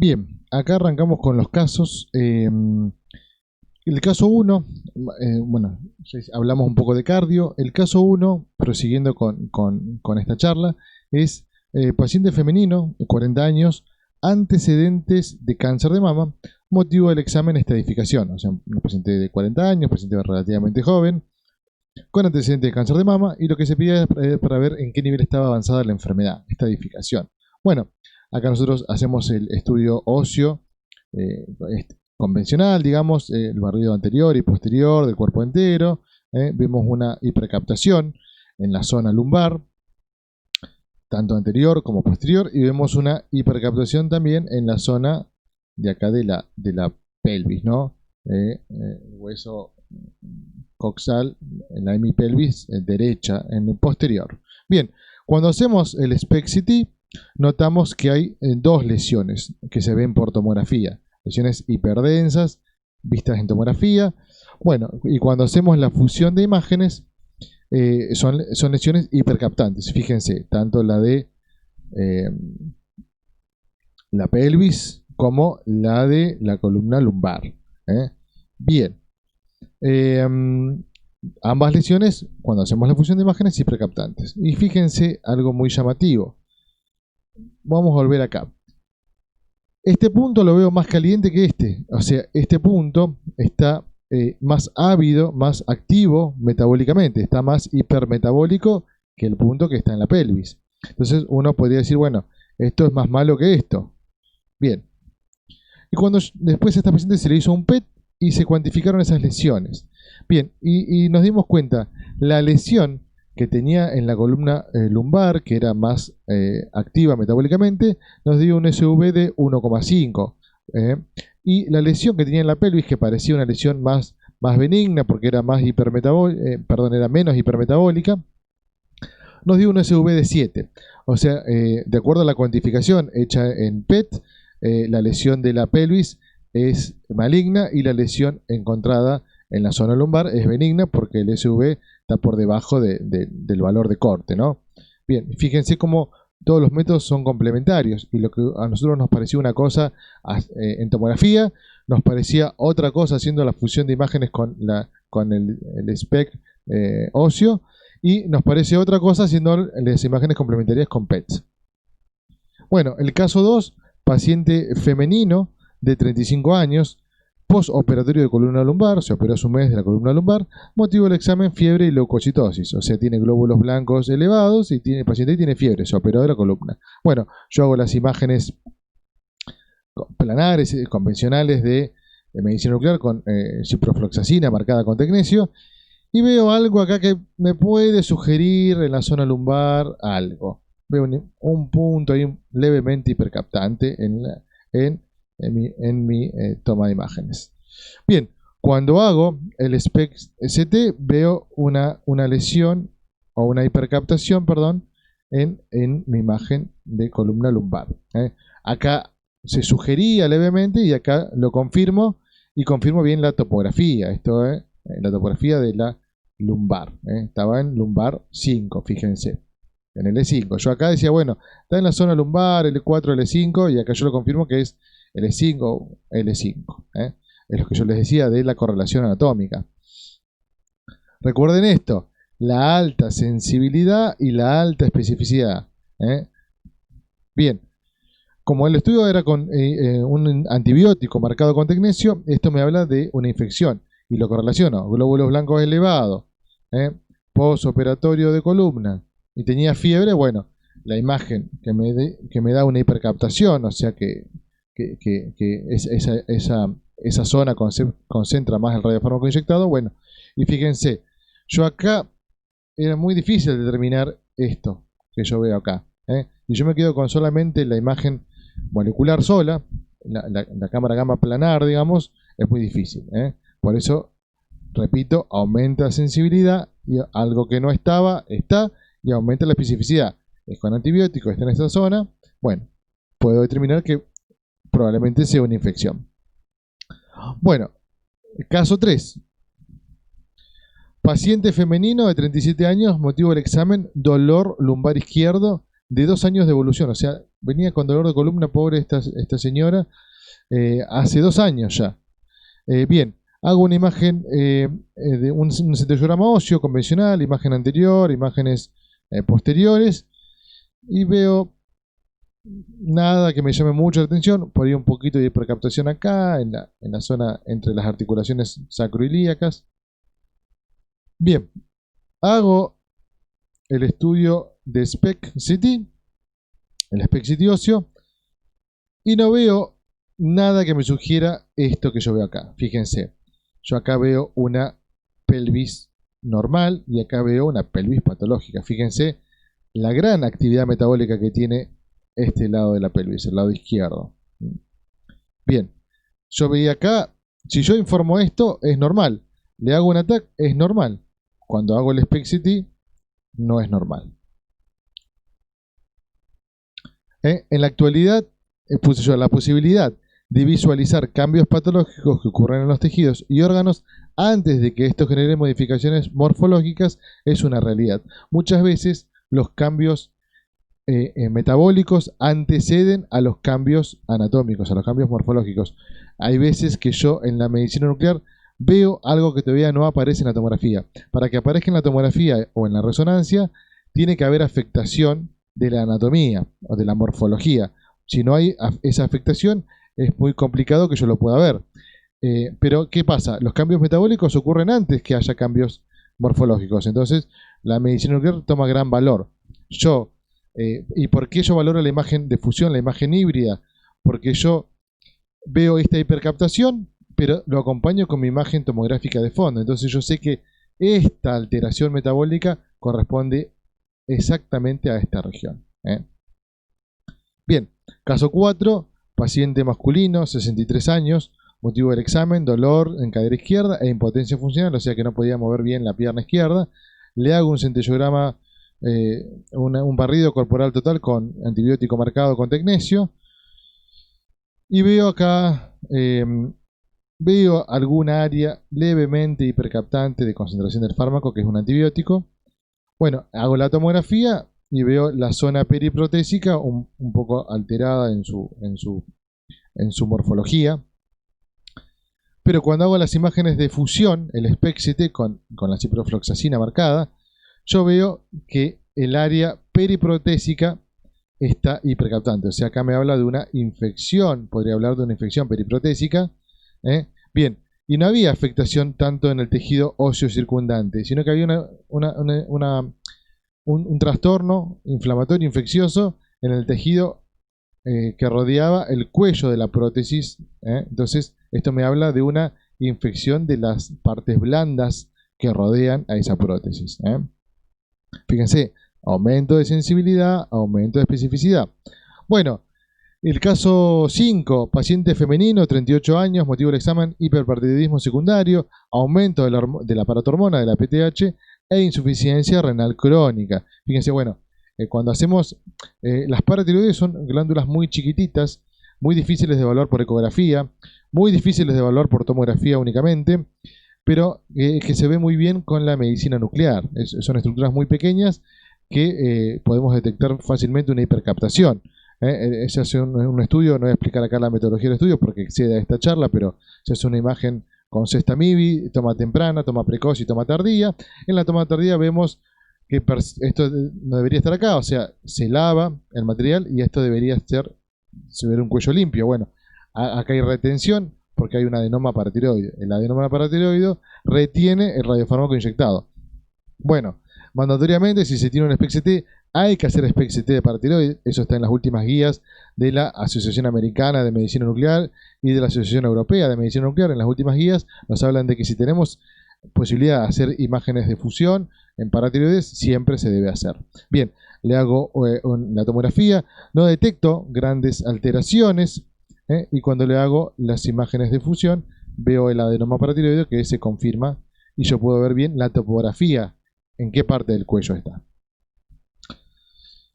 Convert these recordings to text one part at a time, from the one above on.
Bien, acá arrancamos con los casos. El caso uno, bueno, hablamos un poco de cardio. El caso uno, prosiguiendo con esta charla, es paciente femenino, de 40 años, antecedentes de cáncer de mama, motivo del examen estadificación. O sea, un paciente de 40 años, paciente relativamente joven, con antecedentes de cáncer de mama, y lo que se pide es para ver en qué nivel estaba avanzada la enfermedad, estadificación. Bueno, acá nosotros hacemos el estudio óseo convencional, digamos, el barrido anterior y posterior del cuerpo entero. Vemos una hipercaptación en la zona lumbar, tanto anterior como posterior, y vemos una hipercaptación también en la zona de acá de la pelvis, ¿no? El hueso coxal en la hemipelvis derecha, en el posterior. Bien, cuando hacemos el SPECT-CT, notamos que hay dos lesiones que se ven por tomografía. Lesiones hiperdensas, vistas en tomografía. Bueno, y cuando hacemos la fusión de imágenes, son lesiones hipercaptantes. Fíjense, tanto la de la pelvis como la de la columna lumbar. Bien. Ambas lesiones, cuando hacemos la fusión de imágenes, hipercaptantes. Y fíjense algo muy llamativo. Vamos a volver acá. Este punto lo veo más caliente que este. O sea, este punto está más ávido, más activo metabólicamente. Está más hipermetabólico que el punto que está en la pelvis. Entonces uno podría decir, bueno, esto es más malo que esto. Bien. Y cuando después a esta paciente se le hizo un PET y se cuantificaron esas lesiones. Bien, y nos dimos cuenta, la lesión que tenía en la columna lumbar, que era más activa metabólicamente, nos dio un SV de 1,5. Y la lesión que tenía en la pelvis, que parecía una lesión más benigna, porque era más era menos hipermetabólica, nos dio un SV de 7. O sea, de acuerdo a la cuantificación hecha en PET, la lesión de la pelvis es maligna y la lesión encontrada en la zona lumbar es benigna porque el SV está por debajo del valor de corte, ¿no? Bien, fíjense cómo todos los métodos son complementarios y lo que a nosotros nos pareció una cosa en tomografía, nos parecía otra cosa haciendo la fusión de imágenes con el SPECT óseo, y nos parece otra cosa haciendo las imágenes complementarias con PETs. Bueno, el caso 2, paciente femenino de 35 años, postoperatorio de columna lumbar, se operó hace un mes de la columna lumbar, motivo del examen fiebre y leucocitosis, o sea, tiene glóbulos blancos elevados y el paciente tiene fiebre, se operó de la columna. Bueno, yo hago las imágenes planares, convencionales de medicina nuclear con ciprofloxacina marcada con tecnesio, y veo algo acá que me puede sugerir en la zona lumbar algo. Veo un punto ahí levemente hipercaptante en mi toma de imágenes. Bien, cuando hago el SPECT-CT veo una lesión o una hipercaptación, perdón, en mi imagen de columna lumbar. Acá se sugería levemente y acá lo confirmo y confirmo bien la topografía. Esto es la topografía de la lumbar. Estaba en lumbar 5, fíjense. En el E5. Yo acá decía, bueno, está en la zona lumbar, L4, L5, y acá yo lo confirmo que es L5, L5. Es lo que yo les decía de la correlación anatómica. Recuerden esto, la alta sensibilidad y la alta especificidad. Bien, como el estudio era con un antibiótico marcado con tecnesio, esto me habla de una infección y lo correlaciono. Glóbulos blancos elevados, postoperatorio de columna y tenía fiebre. Bueno, la imagen que me da una hipercaptación, o sea que esa zona concentra más el radiofármaco inyectado. Bueno, y fíjense, yo acá era muy difícil determinar esto que yo veo acá. Y yo me quedo con solamente la imagen molecular sola, la cámara gamma planar, digamos, es muy difícil. Por eso, repito, aumenta la sensibilidad y algo que no estaba, está, y aumenta la especificidad. Es con antibióticos, está en esta zona. Bueno, puedo determinar que probablemente sea una infección. Bueno, caso 3. Paciente femenino de 37 años, motivo del examen, dolor lumbar izquierdo, de 2 años de evolución. O sea, venía con dolor de columna, pobre esta señora, hace 2 años ya. Bien, hago una imagen de un centellograma óseo convencional, imagen anterior, imágenes posteriores, y veo nada que me llame mucho la atención. Por ahí un poquito de hipercaptación acá, en la zona entre las articulaciones sacroilíacas. Bien, hago el estudio de SPECT-CT, el SPECT-CT óseo, y no veo nada que me sugiera esto que yo veo acá. Fíjense, yo acá veo una pelvis normal y acá veo una pelvis patológica. Fíjense la gran actividad metabólica que tiene este lado de la pelvis, el lado izquierdo. Bien, yo veía acá, si yo informo esto, es normal. Le hago un ataque, es normal. Cuando hago el SPECT-CT, no es normal. En la actualidad, puse yo la posibilidad de visualizar cambios patológicos que ocurren en los tejidos y órganos antes de que esto genere modificaciones morfológicas es una realidad. Muchas veces los cambios metabólicos anteceden a los cambios anatómicos, a los cambios morfológicos. Hay veces que yo en la medicina nuclear veo algo que todavía no aparece en la tomografía. Para que aparezca en la tomografía o en la resonancia, tiene que haber afectación de la anatomía o de la morfología. Si no hay esa afectación, es muy complicado que yo lo pueda ver. Pero, ¿qué pasa? Los cambios metabólicos ocurren antes que haya cambios morfológicos. Entonces, la medicina nuclear toma gran valor. ¿Y por qué yo valoro la imagen de fusión, la imagen híbrida? Porque yo veo esta hipercaptación, pero lo acompaño con mi imagen tomográfica de fondo. Entonces yo sé que esta alteración metabólica corresponde exactamente a esta región. Bien, caso 4, paciente masculino, 63 años, motivo del examen, dolor en cadera izquierda e impotencia funcional, o sea que no podía mover bien la pierna izquierda. Le hago un centellograma, un barrido corporal total con antibiótico marcado con tecnesio. Y veo acá, veo alguna área levemente hipercaptante de concentración del fármaco, que es un antibiótico. Bueno, hago la tomografía y veo la zona periprotésica un poco alterada en su morfología. Pero cuando hago las imágenes de fusión, el SPECT-CT con la ciprofloxacina marcada, yo veo que el área periprotésica está hipercaptante. O sea, acá me habla de una infección, podría hablar de una infección periprotésica. Bien, y no había afectación tanto en el tejido óseo circundante, sino que había un trastorno inflamatorio infeccioso en el tejido que rodeaba el cuello de la prótesis. Entonces, esto me habla de una infección de las partes blandas que rodean a esa prótesis. Fíjense, aumento de sensibilidad, aumento de especificidad. Bueno, el caso 5, paciente femenino, 38 años, motivo del examen, hiperpartiditismo secundario, aumento de la paratormona, de la PTH, e insuficiencia renal crónica. Fíjense, bueno, cuando hacemos, las paratiroides son glándulas muy chiquititas, muy difíciles de evaluar por ecografía, muy difíciles de evaluar por tomografía únicamente, pero que se ve muy bien con la medicina nuclear. Son estructuras muy pequeñas que podemos detectar fácilmente una hipercaptación. Se hace un estudio, no voy a explicar acá la metodología del estudio porque excede a esta charla, pero se hace una imagen con cesta MIBI, toma temprana, toma precoz y toma tardía. En la toma tardía vemos que esto no debería estar acá, o sea, se lava el material y esto debería se ve un cuello limpio. Bueno, acá hay retención porque hay un adenoma paratiroide. El adenoma paratiroide retiene el radiofármaco inyectado. Bueno, mandatoriamente, si se tiene un SPECT-CT, hay que hacer SPECT-CT de paratiroide. Eso está en las últimas guías de la Asociación Americana de Medicina Nuclear y de la Asociación Europea de Medicina Nuclear. En las últimas guías nos hablan de que si tenemos posibilidad de hacer imágenes de fusión en paratiroides, siempre se debe hacer. Bien, le hago la tomografía, no detecto grandes alteraciones, y cuando le hago las imágenes de fusión, veo el adenoma paratiroide que se confirma y yo puedo ver bien la topografía, en qué parte del cuello está.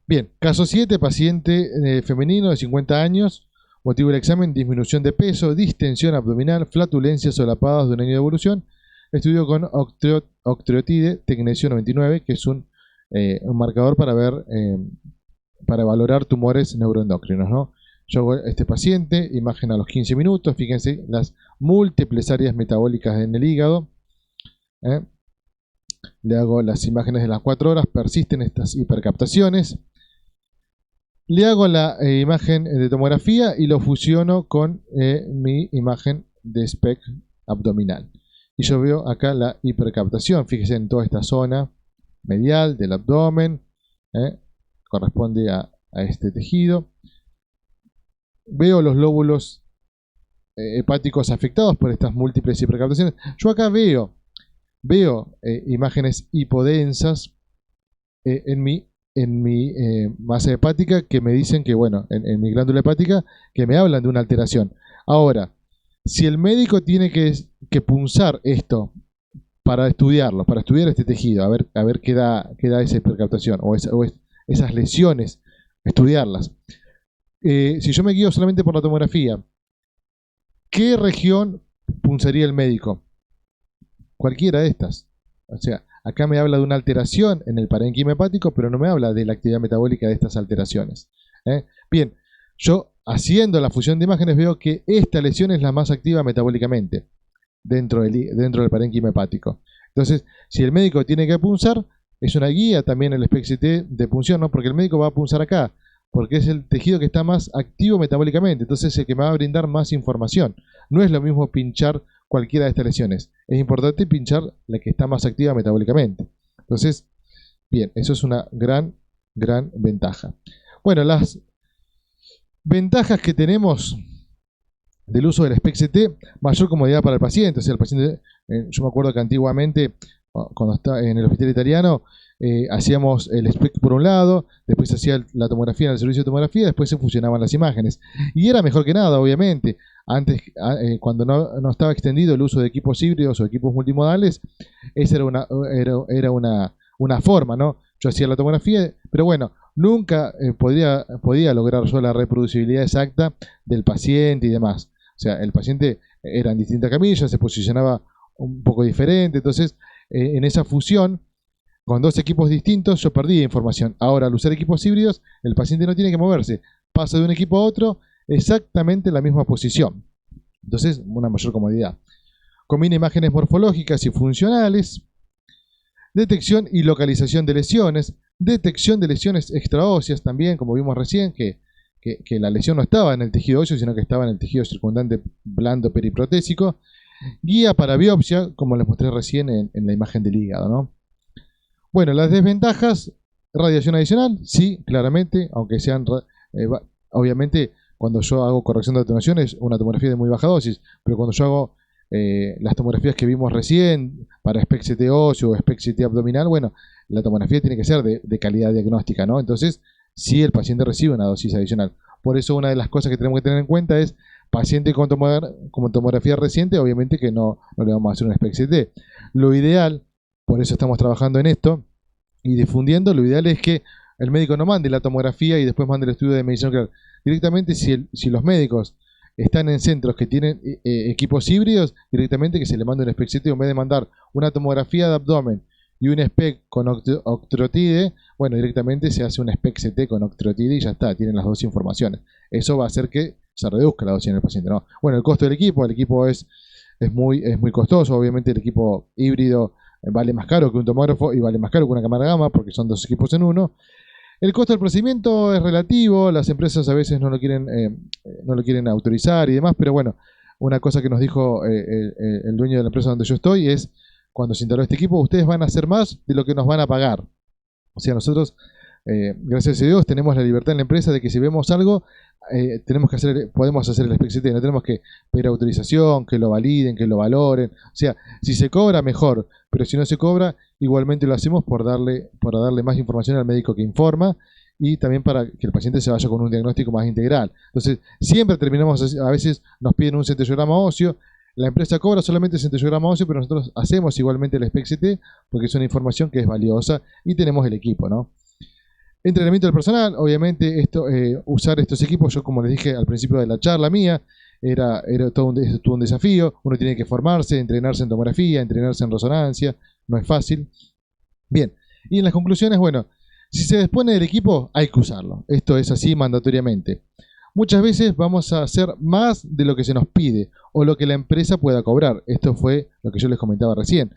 Bien, caso 7, paciente femenino de 50 años, motivo del examen, disminución de peso, distensión abdominal, flatulencias solapadas de un año de evolución, estudio con octreotide, tecnesio 99, que es un marcador para ver para valorar tumores neuroendocrinos, ¿no? Yo hago este paciente, imagen a los 15 minutos, fíjense las múltiples áreas metabólicas en el hígado. Le hago las imágenes de las 4 horas, persisten estas hipercaptaciones. Le hago la imagen de tomografía y lo fusiono con mi imagen de SPECT abdominal. Y yo veo acá la hipercaptación, fíjense en toda esta zona medial del abdomen, corresponde a este tejido. Veo los lóbulos hepáticos afectados por estas múltiples hipercaptaciones. Yo acá veo imágenes hipodensas en mi masa hepática que me dicen que, bueno, en mi glándula hepática, que me hablan de una alteración. Ahora, si el médico tiene que punzar esto para estudiarlo, para estudiar este tejido, a ver qué da esa hipercaptación o esas lesiones, estudiarlas. Si yo me guío solamente por la tomografía, ¿qué región punzaría el médico? Cualquiera de estas. O sea, acá me habla de una alteración en el parénquima hepático, pero no me habla de la actividad metabólica de estas alteraciones. Bien, yo haciendo la fusión de imágenes veo que esta lesión es la más activa metabólicamente dentro del parénquima hepático. Entonces, si el médico tiene que punzar, es una guía también el SPECT-CT de punción, ¿no? Porque el médico va a punzar acá, porque es el tejido que está más activo metabólicamente, entonces es el que me va a brindar más información. No es lo mismo pinchar cualquiera de estas lesiones, es importante pinchar la que está más activa metabólicamente. Entonces, bien, eso es una gran ventaja. Bueno, las ventajas que tenemos del uso del SPECT-CT, mayor comodidad para el paciente. O sea, el paciente, yo me acuerdo que antiguamente, cuando estaba en el hospital italiano, hacíamos el SPECT por un lado, después se hacía la tomografía en el servicio de tomografía, después se fusionaban las imágenes. Y era mejor que nada, obviamente. Antes, cuando no estaba extendido el uso de equipos híbridos o equipos multimodales, esa era una forma, ¿no? Yo hacía la tomografía, pero bueno, nunca podía lograr yo la reproducibilidad exacta del paciente y demás. O sea, el paciente era en distintas camillas, se posicionaba un poco diferente, entonces en esa fusión, con dos equipos distintos, yo perdía información. Ahora, al usar equipos híbridos, el paciente no tiene que moverse, pasa de un equipo a otro exactamente en la misma posición. Entonces, una mayor comodidad. Combina imágenes morfológicas y funcionales, detección y localización de lesiones, detección de lesiones extraóseas también, como vimos recién, que la lesión no estaba en el tejido óseo, sino que estaba en el tejido circundante blando periprotésico. Guía para biopsia, como les mostré recién en la imagen del hígado, ¿no? Bueno, las desventajas, radiación adicional, sí, claramente, aunque sean, obviamente, cuando yo hago corrección de atenuación es una tomografía de muy baja dosis, pero cuando yo hago las tomografías que vimos recién para SPECT-CT óseo o SPECT-CT abdominal, bueno, la tomografía tiene que ser de calidad diagnóstica, ¿no? Entonces, sí, el paciente recibe una dosis adicional. Por eso, una de las cosas que tenemos que tener en cuenta es paciente con tomografía reciente, obviamente que no le vamos a hacer un SPECT-CT. Lo ideal, por eso estamos trabajando en esto y difundiendo, lo ideal es que el médico no mande la tomografía y después mande el estudio de medición nuclear. Directamente, si los médicos están en centros que tienen equipos híbridos, directamente que se le mande un SPECT-CT en vez de mandar una tomografía de abdomen y un SPECT con octrotide, bueno, directamente se hace un SPECT-CT con octrotide y ya está, tienen las dos informaciones. Eso va a hacer que se reduzca la dosis en el paciente, ¿no? Bueno, el costo del equipo, es muy costoso, obviamente el equipo híbrido vale más caro que un tomógrafo y vale más caro que una cámara gamma porque son dos equipos en uno. El costo del procedimiento es relativo, las empresas a veces no lo quieren autorizar y demás, pero bueno, una cosa que nos dijo el dueño de la empresa donde yo estoy es, cuando se instaló este equipo, ustedes van a hacer más de lo que nos van a pagar. O sea, nosotros, gracias a Dios, tenemos la libertad en la empresa de que si vemos algo, podemos hacer el SPECT-CT, no tenemos que pedir autorización, que lo validen, que lo valoren. O sea, si se cobra, mejor, pero si no se cobra, igualmente lo hacemos por darle más información al médico que informa y también para que el paciente se vaya con un diagnóstico más integral. Entonces, siempre terminamos, a veces nos piden un centellograma óseo, la empresa cobra solamente el centellograma óseo, pero nosotros hacemos igualmente el SPECT-CT porque es una información que es valiosa y tenemos el equipo, ¿no? Entrenamiento del personal, obviamente usar estos equipos, yo como les dije al principio de la charla mía, era todo un desafío, uno tiene que formarse, entrenarse en tomografía, entrenarse en resonancia, no es fácil. Bien, y en las conclusiones, bueno, Si se dispone del equipo, hay que usarlo. Esto es así mandatoriamente. Muchas veces vamos a hacer más de lo que se nos pide o lo que la empresa pueda cobrar. Esto fue lo que yo les comentaba recién.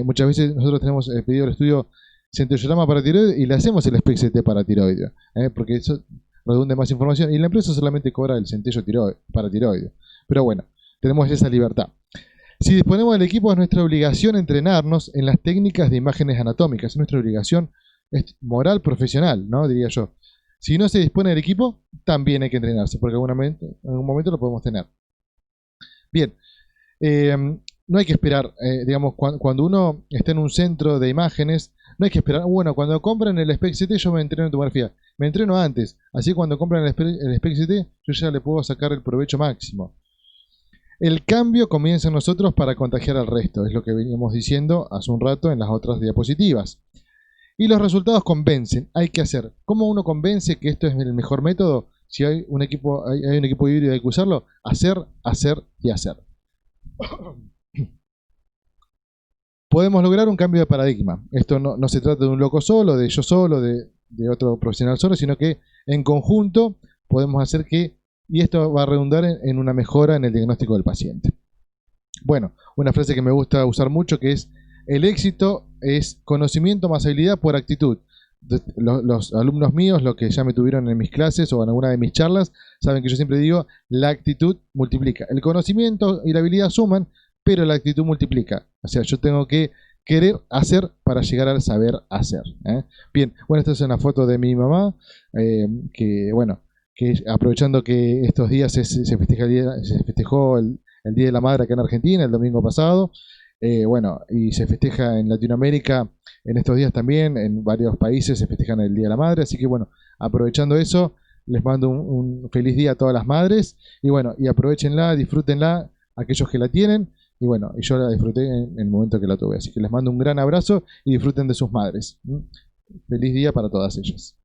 Muchas veces nosotros tenemos pedido el estudio centellorama para tiroides y le hacemos el SPECT para tiroides, porque eso redunde más información y la empresa solamente cobra el centello para tiroides. Pero bueno, tenemos esa libertad. Si disponemos del equipo, es nuestra obligación entrenarnos en las técnicas de imágenes anatómicas. Es nuestra obligación moral profesional, ¿no? Diría yo. Si no se dispone del equipo, también hay que entrenarse, porque en algún momento lo podemos tener. Bien, no hay que esperar, digamos, cuando uno está en un centro de imágenes, no hay que esperar, bueno, cuando compran el SPECT yo me entreno en tomografía, me entreno antes, así cuando compran el SPECT yo ya le puedo sacar el provecho máximo. El cambio comienza en nosotros para contagiar al resto, es lo que veníamos diciendo hace un rato en las otras diapositivas. Y los resultados convencen, hay que hacer. ¿Cómo uno convence que esto es el mejor método? Si hay un equipo híbrido, hay que usarlo. Hacer, hacer y hacer. Podemos lograr un cambio de paradigma. Esto no se trata de un loco solo, de yo solo, de otro profesional solo, sino que en conjunto podemos hacer que, y esto va a redundar en una mejora en el diagnóstico del paciente. Bueno, una frase que me gusta usar mucho que es: el éxito es conocimiento más habilidad por actitud. Los alumnos míos, los que ya me tuvieron en mis clases o en alguna de mis charlas, saben que yo siempre digo, la actitud multiplica. El conocimiento y la habilidad suman, pero la actitud multiplica. O sea, yo tengo que querer hacer para llegar al saber hacer. Bien, bueno, esta es una foto de mi mamá, que bueno, que aprovechando que estos días se festejó el Día de la Madre acá en Argentina, el domingo pasado. Bueno, y se festeja en Latinoamérica en estos días también, en varios países se festejan el Día de la Madre, así que bueno, aprovechando eso, les mando un feliz día a todas las madres, y bueno, y aprovechenla, disfrútenla, aquellos que la tienen, y bueno, y yo la disfruté en el momento que la tuve, así que les mando un gran abrazo y disfruten de sus madres. Feliz día para todas ellas.